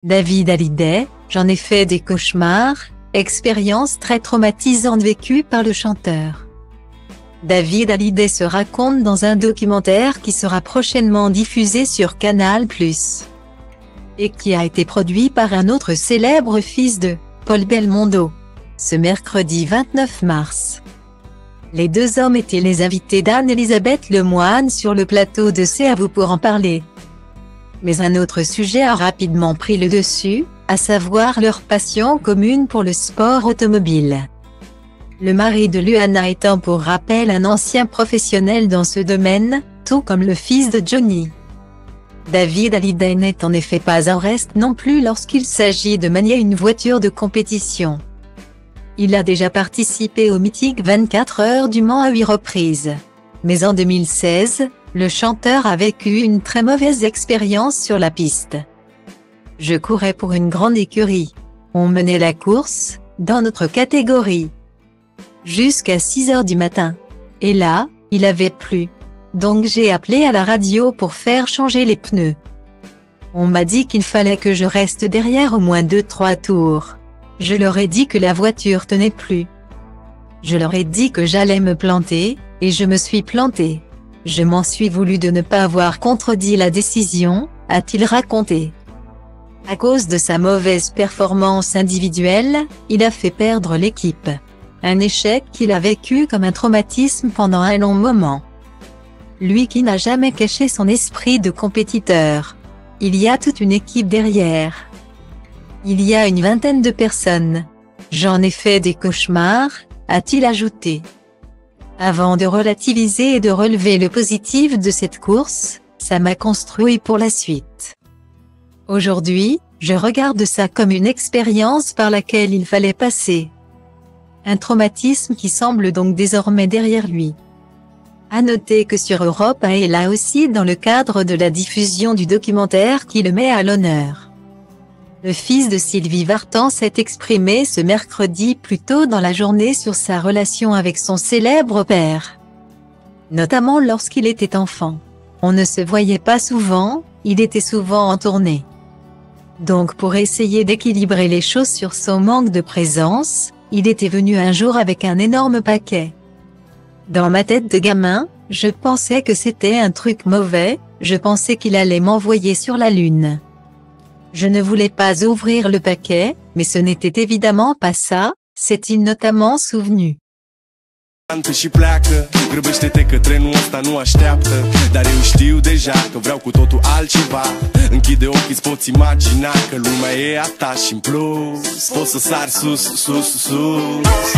David Hallyday, j'en ai fait des cauchemars, expérience très traumatisante vécue par le chanteur. David Hallyday se raconte dans un documentaire qui sera prochainement diffusé sur Canal+, et qui a été produit par un autre célèbre fils de Paul Belmondo, ce mercredi 29 mars. Les deux hommes étaient les invités d'Anne-Elisabeth Lemoine sur le plateau de C'est à vous pour en parler. Mais un autre sujet a rapidement pris le dessus, à savoir leur passion commune pour le sport automobile. Le mari de Luana étant pour rappel un ancien professionnel dans ce domaine, tout comme le fils de Johnny. David Hallyday n'est en effet pas en reste non plus lorsqu'il s'agit de manier une voiture de compétition. Il a déjà participé au mythique 24 heures du Mans à 8 reprises. Mais en 2016, le chanteur a vécu une très mauvaise expérience sur la piste. Je courais pour une grande écurie. On menait la course, dans notre catégorie, jusqu'à 6 heures du matin. Et là, il avait plu. Donc j'ai appelé à la radio pour faire changer les pneus. On m'a dit qu'il fallait que je reste derrière au moins 2-3 tours. Je leur ai dit que la voiture tenait plus. Je leur ai dit que j'allais me planter, et je me suis planté. Je m'en suis voulu de ne pas avoir contredit la décision, a-t-il raconté. À cause de sa mauvaise performance individuelle, il a fait perdre l'équipe. Un échec qu'il a vécu comme un traumatisme pendant un long moment. Lui qui n'a jamais caché son esprit de compétiteur. Il y a toute une équipe derrière. Il y a une vingtaine de personnes. J'en ai fait des cauchemars, a-t-il ajouté. Avant de relativiser et de relever le positif de cette course, ça m'a construit pour la suite. Aujourd'hui, je regarde ça comme une expérience par laquelle il fallait passer. Un traumatisme qui semble donc désormais derrière lui. À noter que sur Europe 1 et là aussi dans le cadre de la diffusion du documentaire qui le met à l'honneur. Le fils de Sylvie Vartan s'est exprimé ce mercredi plus tôt dans la journée sur sa relation avec son célèbre père. Notamment lorsqu'il était enfant. On ne se voyait pas souvent, il était souvent en tournée. Donc pour essayer d'équilibrer les choses sur son manque de présence, il était venu un jour avec un énorme paquet. Dans ma tête de gamin, je pensais que c'était un truc mauvais, je pensais qu'il allait m'envoyer sur la lune. Je ne voulais pas ouvrir le paquet, mais ce n'était évidemment pas ça, s'est-il notamment souvenu. Și pleacă, grăbește-te că trenul ăsta nu așteaptă. Dar eu știu deja că vreau cu totul altceva. Închide ochii, îți poți imagina că lumea e a ta și în plus poți să sari sus, sus, sus.